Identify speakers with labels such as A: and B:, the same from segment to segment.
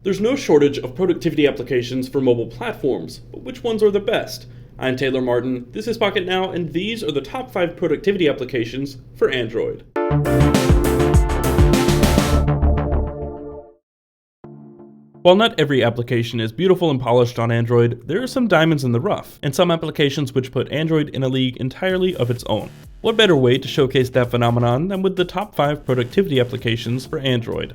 A: There's no shortage of productivity applications for mobile platforms, but which ones are the best? I'm Taylor Martin, this is Pocket Now, and these are the top 5 productivity applications for Android. While not every application is beautiful and polished on Android, there are some diamonds in the rough, and some applications which put Android in a league entirely of its own. What better way to showcase that phenomenon than with the top 5 productivity applications for Android?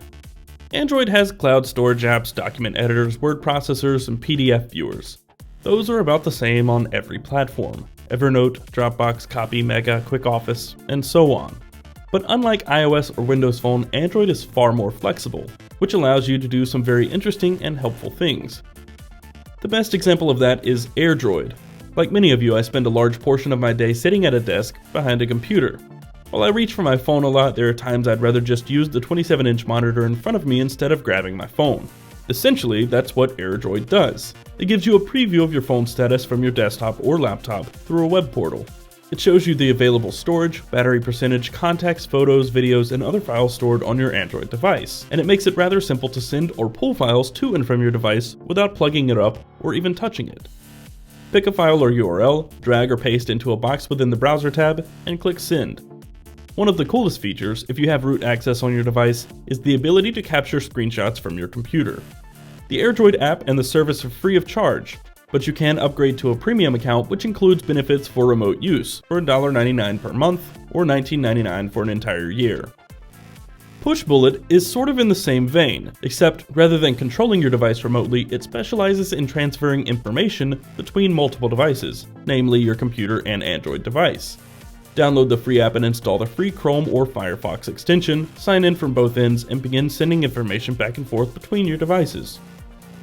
A: Android has cloud storage apps, document editors, word processors, and PDF viewers. Those are about the same on every platform: Evernote, Dropbox, Copy, Mega, Quick Office, and so on. But unlike iOS or Windows Phone, Android is far more flexible, which allows you to do some very interesting and helpful things. The best example of that is AirDroid. Like many of you, I spend a large portion of my day sitting at a desk behind a computer. While I reach for my phone a lot, there are times I'd rather just use the 27-inch monitor in front of me instead of grabbing my phone. Essentially, that's what AirDroid does. It gives you a preview of your phone status from your desktop or laptop through a web portal. It shows you the available storage, battery percentage, contacts, photos, videos, and other files stored on your Android device. And it makes it rather simple to send or pull files to and from your device without plugging it up or even touching it. Pick a file or URL, drag or paste into a box within the browser tab, and click Send. One of the coolest features, if you have root access on your device, is the ability to capture screenshots from your computer. The AirDroid app and the service are free of charge, but you can upgrade to a premium account, which includes benefits for remote use for $1.99 per month or $19.99 for an entire year. Pushbullet is sort of in the same vein, except rather than controlling your device remotely, it specializes in transferring information between multiple devices, namely your computer and Android device. Download the free app and install the free Chrome or Firefox extension, sign in from both ends, and begin sending information back and forth between your devices.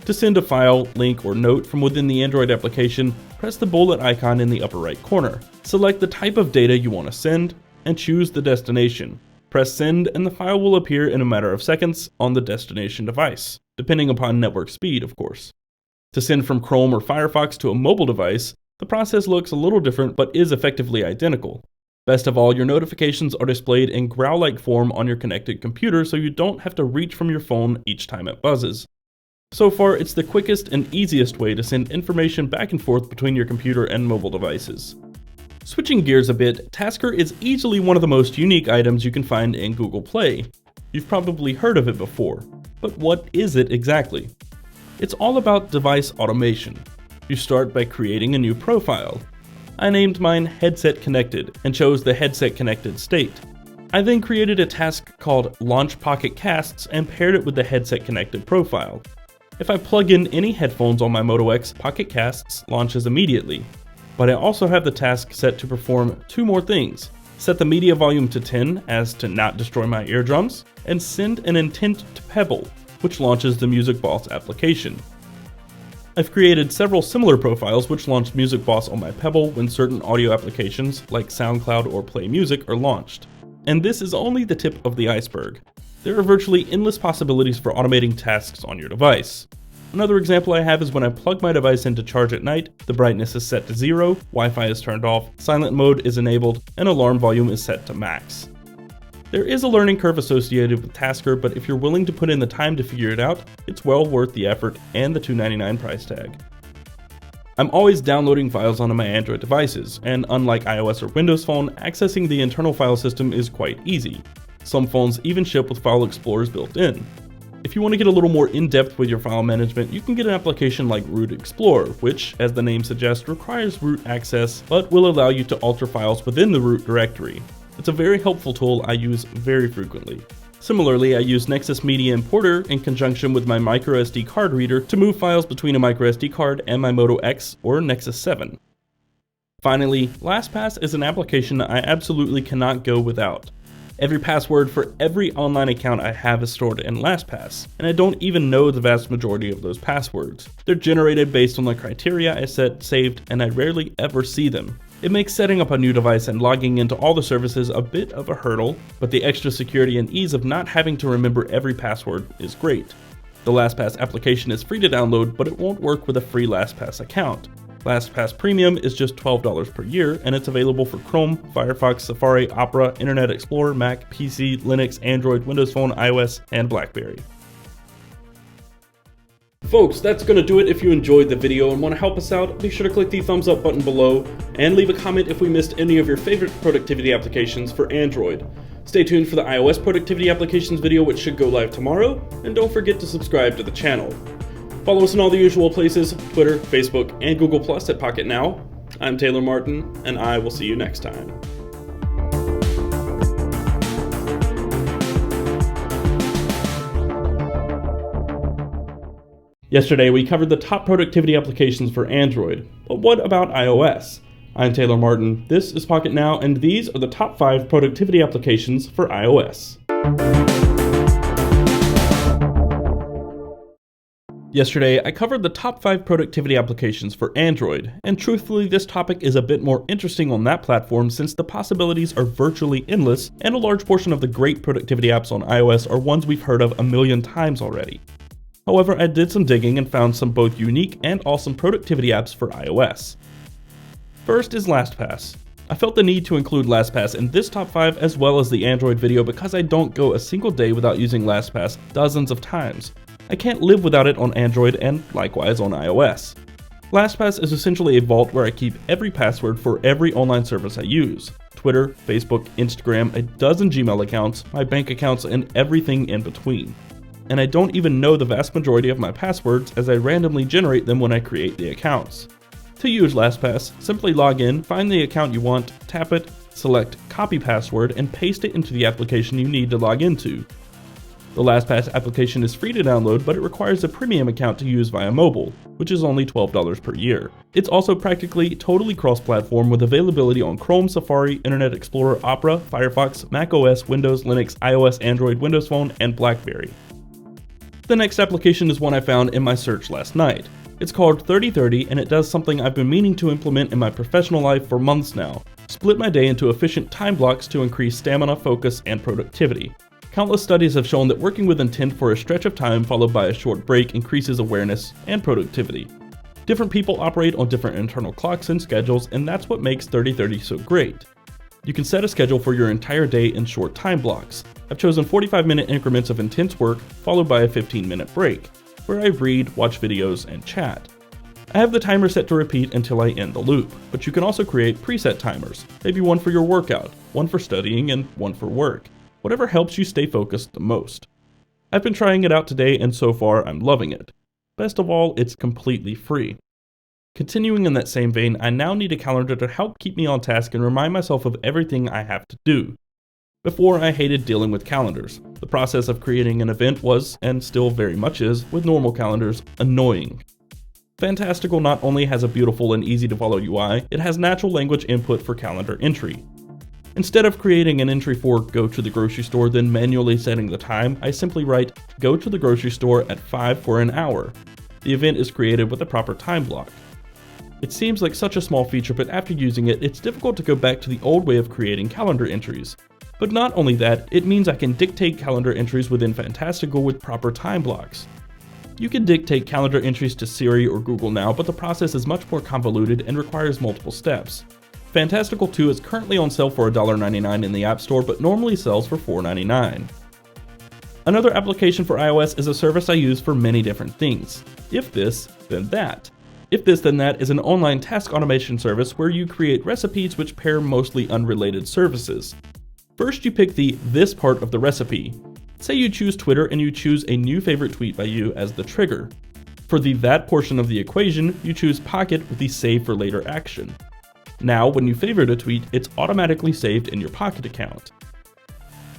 A: To send a file, link, or note from within the Android application, press the bullet icon in the upper right corner. Select the type of data you want to send, and choose the destination. Press send and the file will appear in a matter of seconds on the destination device, depending upon network speed, of course. To send from Chrome or Firefox to a mobile device, the process looks a little different but is effectively identical. Best of all, your notifications are displayed in growl-like form on your connected computer, so you don't have to reach from your phone each time it buzzes. So far, it's the quickest and easiest way to send information back and forth between your computer and mobile devices. Switching gears a bit, Tasker is easily one of the most unique items you can find in Google Play. You've probably heard of it before, but what is it exactly? It's all about device automation. You start by creating a new profile. I named mine Headset Connected and chose the Headset Connected state. I then created a task called Launch Pocket Casts and paired it with the Headset Connected profile. If I plug in any headphones on my Moto X, Pocket Casts launches immediately. But I also have the task set to perform 2 more things: set the media volume to 10 as to not destroy my eardrums, and send an intent to Pebble, which launches the Music Boss application. I've created several similar profiles which launch Music Boss on my Pebble when certain audio applications like SoundCloud or Play Music are launched. And this is only the tip of the iceberg. There are virtually endless possibilities for automating tasks on your device. Another example I have is when I plug my device in to charge at night, the brightness is set to 0, Wi-Fi is turned off, silent mode is enabled, and alarm volume is set to max. There is a learning curve associated with Tasker, but if you're willing to put in the time to figure it out, it's well worth the effort and the $2.99 price tag. I'm always downloading files onto my Android devices, and unlike iOS or Windows Phone, accessing the internal file system is quite easy. Some phones even ship with file explorers built in. If you want to get a little more in-depth with your file management, you can get an application like Root Explorer, which, as the name suggests, requires root access, but will allow you to alter files within the root directory. It's a very helpful tool I use very frequently. Similarly, I use Nexus Media Importer in conjunction with my microSD card reader to move files between a microSD card and my Moto X or Nexus 7. Finally, LastPass is an application I absolutely cannot go without. Every password for every online account I have is stored in LastPass, and I don't even know the vast majority of those passwords. They're generated based on the criteria I set, saved, and I rarely ever see them. It makes setting up a new device and logging into all the services a bit of a hurdle, but the extra security and ease of not having to remember every password is great. The LastPass application is free to download, but it won't work with a free LastPass account. LastPass Premium is just $12 per year, and it's available for Chrome, Firefox, Safari, Opera, Internet Explorer, Mac, PC, Linux, Android, Windows Phone, iOS, and BlackBerry. Folks, that's going to do it. If you enjoyed the video and want to help us out, be sure to click the thumbs up button below and leave a comment if we missed any of your favorite productivity applications for Android. Stay tuned for the iOS productivity applications video, which should go live tomorrow, and don't forget to subscribe to the channel. Follow us in all the usual places, Twitter, Facebook, and Google Plus at Pocket Now. I'm Taylor Martin, and I will see you next time. Yesterday, we covered the top productivity applications for Android, but what about iOS? I'm Taylor Martin, this is Pocket Now, and these are the top 5 productivity applications for iOS. Yesterday, I covered the top 5 productivity applications for Android, and truthfully, this topic is a bit more interesting on that platform since the possibilities are virtually endless, and a large portion of the great productivity apps on iOS are ones we've heard of a million times already. However, I did some digging and found some both unique and awesome productivity apps for iOS. First is LastPass. I felt the need to include LastPass in this top 5 as well as the Android video because I don't go a single day without using LastPass dozens of times. I can't live without it on Android and likewise on iOS. LastPass is essentially a vault where I keep every password for every online service I use. Twitter, Facebook, Instagram, a dozen Gmail accounts, my bank accounts, and everything in between. And I don't even know the vast majority of my passwords as I randomly generate them when I create the accounts. To use LastPass, simply log in, find the account you want, tap it, select copy password, and paste it into the application you need to log into. The LastPass application is free to download, but it requires a premium account to use via mobile, which is only $12 per year. It's also practically totally cross-platform with availability on Chrome, Safari, Internet Explorer, Opera, Firefox, macOS, Windows, Linux, iOS, Android, Windows Phone, and BlackBerry. The next application is one I found in my search last night. It's called 3030 and it does something I've been meaning to implement in my professional life for months now. Split my day into efficient time blocks to increase stamina, focus, and productivity. Countless studies have shown that working with intent for a stretch of time followed by a short break increases awareness and productivity. Different people operate on different internal clocks and schedules, and that's what makes 3030 so great. You can set a schedule for your entire day in short time blocks. I've chosen 45-minute increments of intense work, followed by a 15-minute break, where I read, watch videos, and chat. I have the timer set to repeat until I end the loop, but you can also create preset timers, maybe one for your workout, one for studying, and one for work, whatever helps you stay focused the most. I've been trying it out today, and so far I'm loving it. Best of all, it's completely free. Continuing in that same vein, I now need a calendar to help keep me on task and remind myself of everything I have to do. Before, I hated dealing with calendars. The process of creating an event was, and still very much is, with normal calendars, annoying. Fantastical not only has a beautiful and easy to follow UI, it has natural language input for calendar entry. Instead of creating an entry for go to the grocery store then manually setting the time, I simply write go to the grocery store at 5 for an hour. The event is created with a proper time block. It seems like such a small feature, but after using it, it's difficult to go back to the old way of creating calendar entries. But not only that, it means I can dictate calendar entries within Fantastical with proper time blocks. You can dictate calendar entries to Siri or Google now, but the process is much more convoluted and requires multiple steps. Fantastical 2 is currently on sale for $1.99 in the App Store, but normally sells for $4.99. Another application for iOS is a service I use for many different things. If this, then that. If This Then That is an online task automation service where you create recipes which pair mostly unrelated services. First, you pick the this part of the recipe. Say you choose Twitter and you choose a new favorite tweet by you as the trigger. For the that portion of the equation, you choose Pocket with the save for later action. Now, when you favorite a tweet, it's automatically saved in your Pocket account.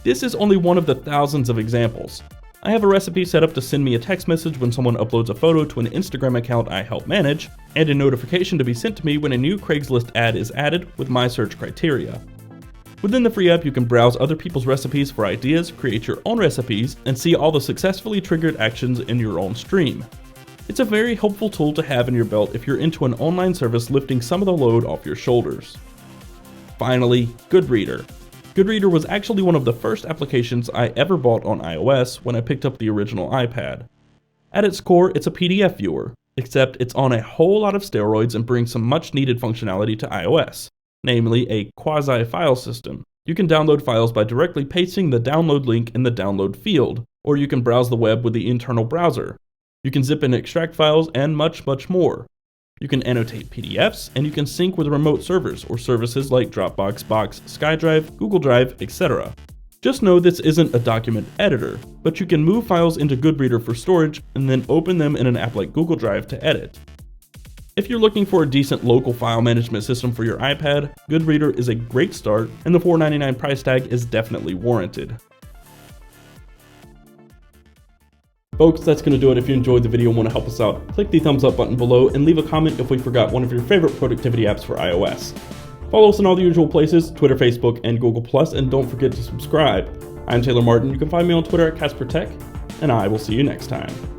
A: This is only one of the thousands of examples. I have a recipe set up to send me a text message when someone uploads a photo to an Instagram account I help manage, and a notification to be sent to me when a new Craigslist ad is added with my search criteria. Within the free app, you can browse other people's recipes for ideas, create your own recipes, and see all the successfully triggered actions in your own stream. It's a very helpful tool to have in your belt if you're into an online service lifting some of the load off your shoulders. Finally, Goodreader. Goodreader was actually one of the first applications I ever bought on iOS when I picked up the original iPad. At its core, it's a PDF viewer, except it's on a whole lot of steroids and brings some much needed functionality to iOS, namely a quasi-file system. You can download files by directly pasting the download link in the download field, or you can browse the web with the internal browser. You can zip and extract files and much more. You can annotate PDFs, and you can sync with remote servers or services like Dropbox, Box, SkyDrive, Google Drive, etc. Just know this isn't a document editor, but you can move files into Goodreader for storage and then open them in an app like Google Drive to edit. If you're looking for a decent local file management system for your iPad, Goodreader is a great start, and the $4.99 price tag is definitely warranted. Folks, that's going to do it. If you enjoyed the video and want to help us out, click the thumbs up button below and leave a comment if we forgot one of your favorite productivity apps for iOS. Follow us in all the usual places, Twitter, Facebook, and Google+, and don't forget to subscribe. I'm Taylor Martin. You can find me on Twitter at CasperTech, and I will see you next time.